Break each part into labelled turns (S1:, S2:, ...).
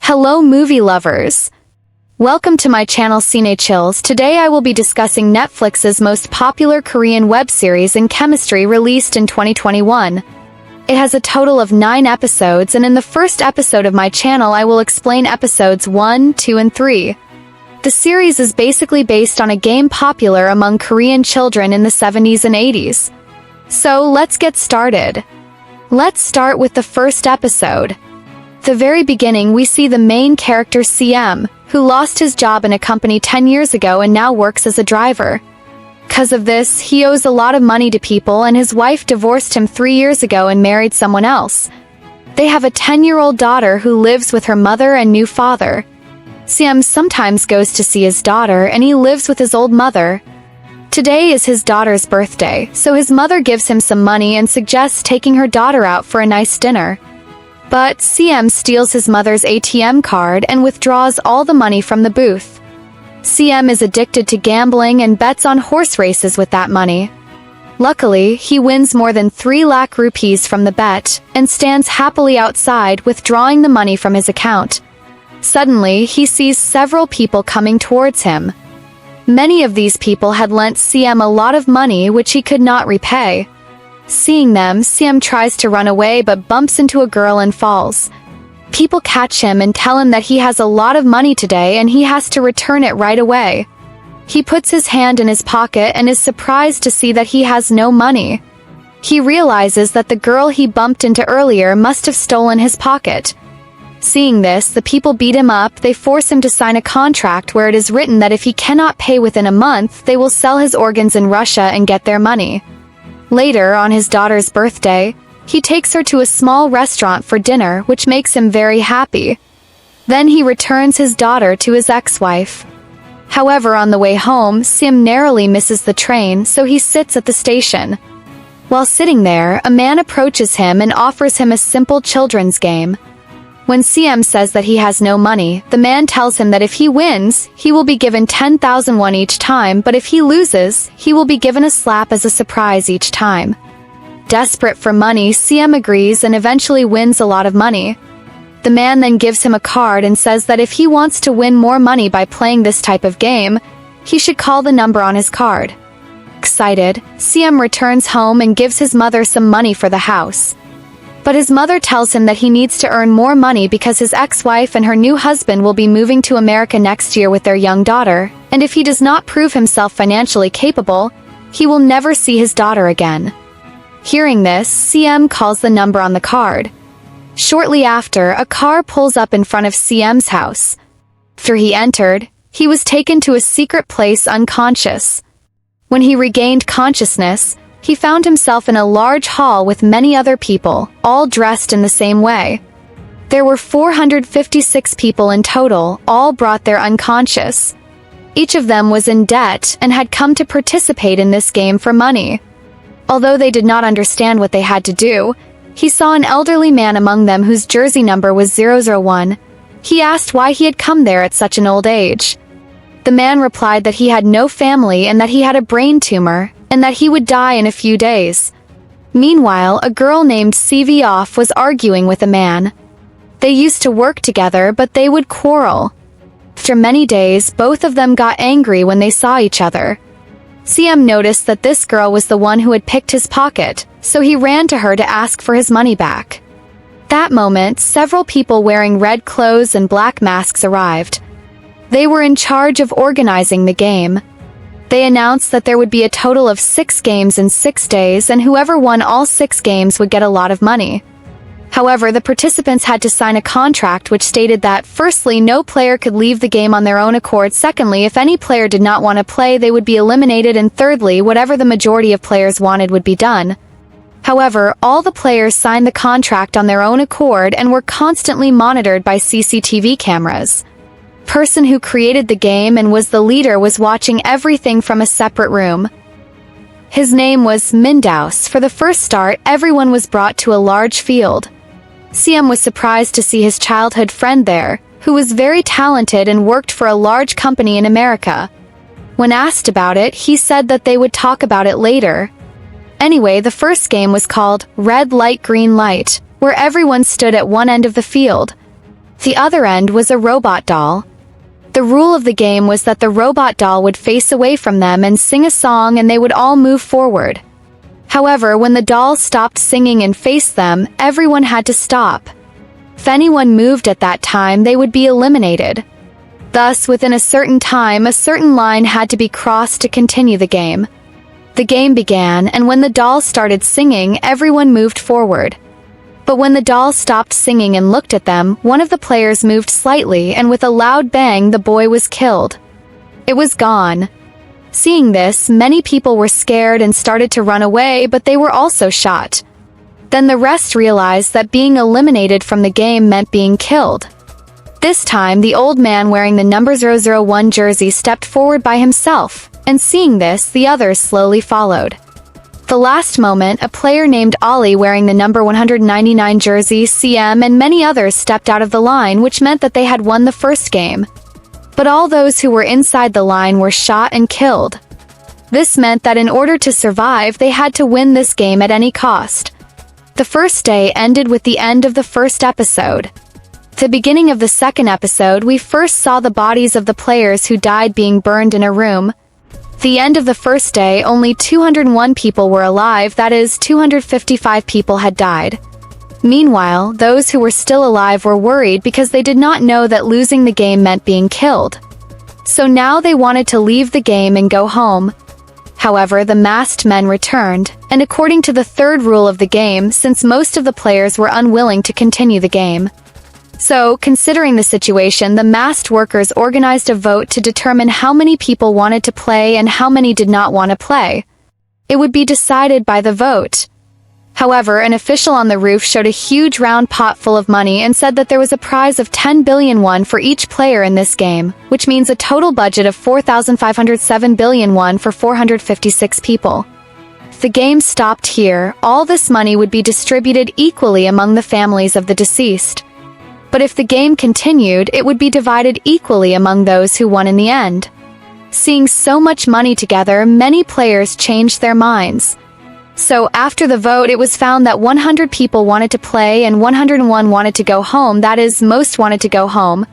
S1: Hello movie lovers! Welcome to my channel Cine Chills. Today I will be discussing Netflix's most popular Korean web series in chemistry released in 2021. It has a total of 9 episodes, and in the first episode of my channel I will explain episodes 1, 2 and 3. The series is basically based on a game popular among Korean children in the 70s and 80s. So let's get started. Let's start with the first episode. The very beginning we see the main character CM, who lost his job in a company 10 years ago and now works as a driver. Because of this, he owes a lot of money to people, and his wife divorced him 3 years ago and married someone else. They have a 10-year-old daughter who lives with her mother and new father. CM sometimes goes to see his daughter, and he lives with his old mother. Today is his daughter's birthday, so his mother gives him some money and suggests taking her daughter out for a nice dinner. But CM steals his mother's ATM card and withdraws all the money from the booth. CM is addicted to gambling and bets on horse races with that money. Luckily, he wins more than 3 lakh rupees from the bet and stands happily outside withdrawing the money from his account. Suddenly, he sees several people coming towards him. Many of these people had lent CM a lot of money which he could not repay. Seeing them, CM tries to run away but bumps into a girl and falls. People catch him and tell him that he has a lot of money today and he has to return it right away. He puts his hand in his pocket and is surprised to see that he has no money. He realizes that the girl he bumped into earlier must have stolen his pocket. Seeing this, the people beat him up. They force him to sign a contract where it is written that if he cannot pay within a month, they will sell his organs in Russia and get their money. Later, on his daughter's birthday, he takes her to a small restaurant for dinner, which makes him very happy. Then he returns his daughter to his ex-wife. However, on the way home, CM narrowly misses the train, so he sits at the station. While sitting there, a man approaches him and offers him a simple children's game. When CM says that he has no money, the man tells him that if he wins, he will be given 10,000 won each time, but if he loses, he will be given a slap as a surprise each time. Desperate for money, CM agrees and eventually wins a lot of money. The man then gives him a card and says that if he wants to win more money by playing this type of game, he should call the number on his card. Excited, CM returns home and gives his mother some money for the house. But his mother tells him that he needs to earn more money because his ex-wife and her new husband will be moving to America next year with their young daughter, and if he does not prove himself financially capable, he will never see his daughter again. Hearing this, CM calls the number on the card. Shortly after, a car pulls up in front of CM's house. After he entered, he was taken to a secret place unconscious. When he regained consciousness, he found himself in a large hall with many other people, all dressed in the same way. There were 456 people in total, all brought there unconscious. Each of them was in debt and had come to participate in this game for money. Although they did not understand what they had to do, he saw an elderly man among them whose jersey number was 001. He asked why he had come there at such an old age. The man replied that he had no family and that he had a brain tumor, and that he would die in a few days. Meanwhile, a girl named CV Off was arguing with a man. They used to work together, but they would quarrel. After many days, both of them got angry when they saw each other. CM noticed that this girl was the one who had picked his pocket, so he ran to her to ask for his money back. That moment, several people wearing red clothes and black masks arrived. They were in charge of organizing the game. They announced that there would be a total of 6 games in 6 days, and whoever won all 6 games would get a lot of money. However, the participants had to sign a contract which stated that, firstly, no player could leave the game on their own accord, secondly, if any player did not want to play, they would be eliminated, and thirdly, whatever the majority of players wanted would be done. However, all the players signed the contract on their own accord and were constantly monitored by CCTV cameras. The person who created the game and was the leader was watching everything from a separate room. His name was Mindaus. For the first start, everyone was brought to a large field. CM was surprised to see his childhood friend there, who was very talented and worked for a large company in America. When asked about it, he said that they would talk about it later. Anyway, the first game was called Red Light Green Light, where everyone stood at one end of the field. The other end was a robot doll. The rule of the game was that the robot doll would face away from them and sing a song and they would all move forward. However, when the doll stopped singing and faced them, everyone had to stop. If anyone moved at that time, they would be eliminated. Thus, within a certain time, a certain line had to be crossed to continue the game. The game began, and when the doll started singing, everyone moved forward. But when the doll stopped singing and looked at them, one of the players moved slightly, and with a loud bang, the boy was killed. It was gone. Seeing this, many people were scared and started to run away, but they were also shot. Then the rest realized that being eliminated from the game meant being killed. This time, the old man wearing the number 001 jersey stepped forward by himself, and seeing this, the others slowly followed. The last moment, a player named Ollie wearing the number 199 jersey, CM, and many others stepped out of the line, which meant that they had won the first game. But all those who were inside the line were shot and killed. This meant that in order to survive, they had to win this game at any cost. The first day ended with the end of the first episode. At the beginning of the second episode, we first saw the bodies of the players who died being burned in a room. At the end of the first day, only 201 people were alive, that is, 255 people had died. Meanwhile, those who were still alive were worried because they did not know that losing the game meant being killed. So now they wanted to leave the game and go home. However, the masked men returned, and according to the third rule of the game, since most of the players were unwilling to continue the game. So, considering the situation, the masked workers organized a vote to determine how many people wanted to play and how many did not want to play. It would be decided by the vote. However, an official on the roof showed a huge round pot full of money and said that there was a prize of 10 billion won for each player in this game, which means a total budget of 4,507 billion won for 456 people. If the game stopped here, all this money would be distributed equally among the families of the deceased. But if the game continued, it would be divided equally among those who won in the end. Seeing so much money together, many players changed their minds. So after the vote, it was found that 100 people wanted to play and 101 wanted to go home, that is, most wanted to go home.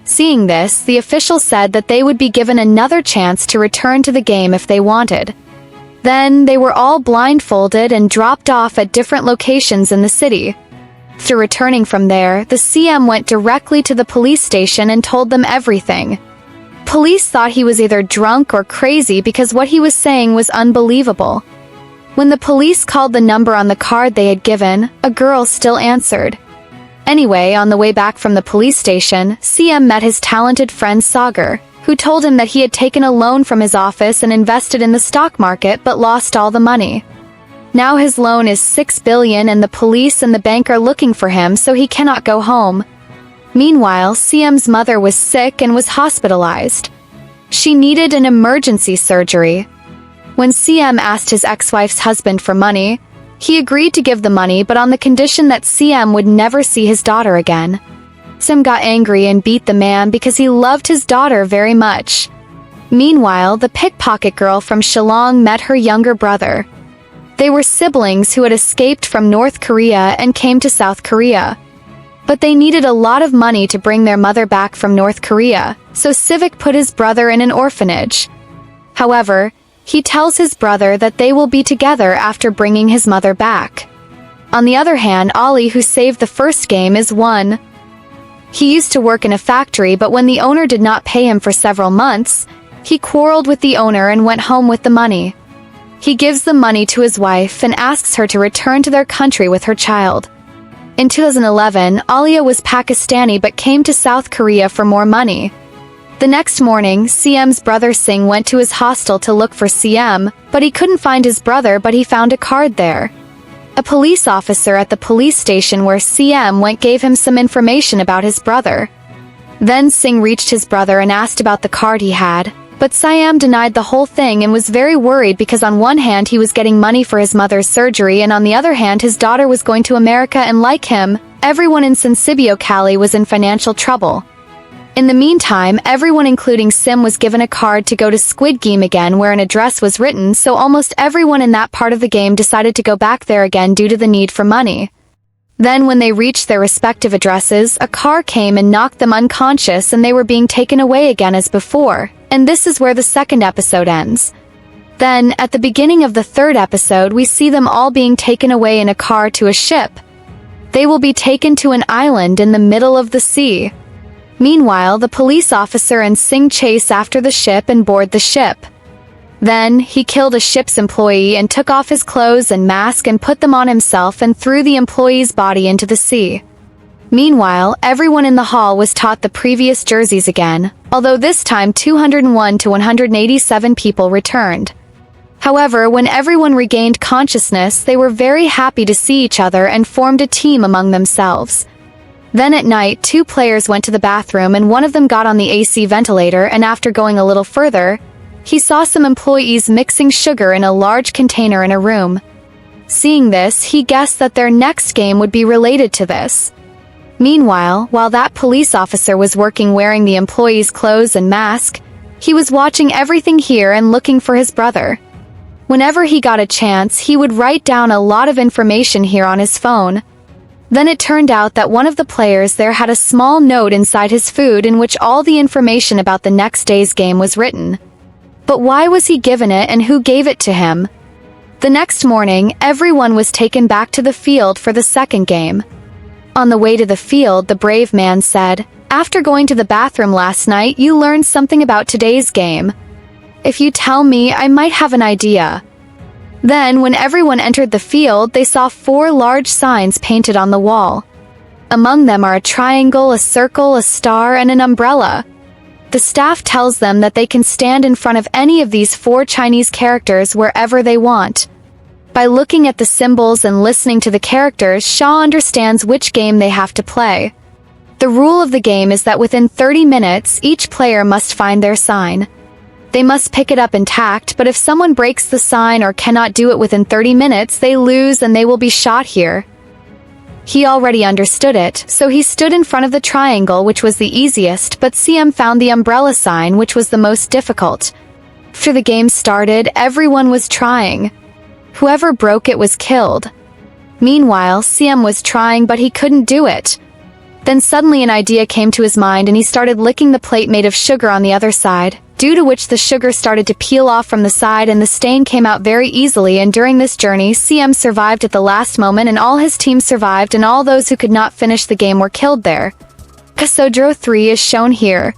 S1: Seeing this, the official said that they would be given another chance to return to the game if they wanted. Then, they were all blindfolded and dropped off at different locations in the city. After returning from there, the CM went directly to the police station and told them everything. Police thought he was either drunk or crazy because what he was saying was unbelievable. When the police called the number on the card they had given, a girl still answered. Anyway, on the way back from the police station, CM met his talented friend Sagar, who told him that he had taken a loan from his office and invested in the stock market but lost all the money. Now his loan is 6 billion and the police and the bank are looking for him, so he cannot go home. Meanwhile, CM's mother was sick and was hospitalized. She needed an emergency surgery. When CM asked his ex-wife's husband for money, he agreed to give the money but on the condition that CM would never see his daughter again. CM got angry and beat the man because he loved his daughter very much. Meanwhile, the pickpocket girl from Shillong met her younger brother. They were siblings who had escaped from North Korea and came to South Korea. But they needed a lot of money to bring their mother back from North Korea, so Civic put his brother in an orphanage. However, he tells his brother that they will be together after bringing his mother back. On the other hand, Ollie, who saved the first game, is one. He used to work in a factory, but when the owner did not pay him for several months, he quarreled with the owner and went home with the money. He gives the money to his wife and asks her to return to their country with her child. In 2011, Alia was Pakistani but came to South Korea for more money. The next morning, CM's brother Singh went to his hostel to look for CM, but he couldn't find his brother, but he found a card there. A police officer at the police station where CM went gave him some information about his brother. Then Singh reached his brother and asked about the card he had. But Siam denied the whole thing and was very worried because on one hand he was getting money for his mother's surgery and on the other hand his daughter was going to America and like him, everyone in Sensibio Cali was in financial trouble. In the meantime, everyone including Sim was given a card to go to Squid Game again where an address was written, so almost everyone in that part of the game decided to go back there again due to the need for money. Then when they reached their respective addresses, a car came and knocked them unconscious and they were being taken away again as before, and this is where the second episode ends. Then, at the beginning of the third episode, we see them all being taken away in a car to a ship. They will be taken to an island in the middle of the sea. Meanwhile, the police officer and Sing chase after the ship and board the ship. Then, he killed a ship's employee and took off his clothes and mask and put them on himself and threw the employee's body into the sea. Meanwhile, everyone in the hall was taught the previous jerseys again, although this time 201 to 187 people returned. However, when everyone regained consciousness, they were very happy to see each other and formed a team among themselves. Then at night, 2 players went to the bathroom and one of them got on the AC ventilator, and after going a little further, he saw some employees mixing sugar in a large container in a room. Seeing this, he guessed that their next game would be related to this. Meanwhile, while that police officer was working wearing the employee's clothes and mask, he was watching everything here and looking for his brother. Whenever he got a chance, he would write down a lot of information here on his phone. Then it turned out that one of the players there had a small note inside his food in which all the information about the next day's game was written. But why was he given it and who gave it to him? The next morning, everyone was taken back to the field for the second game. On the way to the field, the brave man said, "After going to the bathroom last night, you learned something about today's game. If you tell me, I might have an idea." Then, when everyone entered the field, they saw 4 large signs painted on the wall. Among them are a triangle, a circle, a star, and an umbrella. The staff tells them that they can stand in front of any of these 4 Chinese characters wherever they want. By looking at the symbols and listening to the characters, Shaw understands which game they have to play. The rule of the game is that within 30 minutes, each player must find their sign. They must pick it up intact, but if someone breaks the sign or cannot do it within 30 minutes, they lose and they will be shot here. He already understood it, so he stood in front of the triangle, which was the easiest, but CM found the umbrella sign, which was the most difficult. After the game started, everyone was trying. Whoever broke it was killed. Meanwhile, CM was trying, but he couldn't do it. Then suddenly an idea came to his mind and he started licking the plate made of sugar on the other side, due to which the sugar started to peel off from the side and the stain came out very easily, and during this journey, CM survived at the last moment and all his team survived and all those who could not finish the game were killed there. Episode 3 is shown here.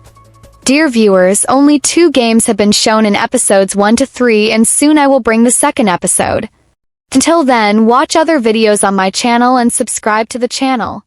S1: Dear viewers, only 2 games have been shown in episodes 1 to 3 and soon I will bring the second episode. Until then, watch other videos on my channel and subscribe to the channel.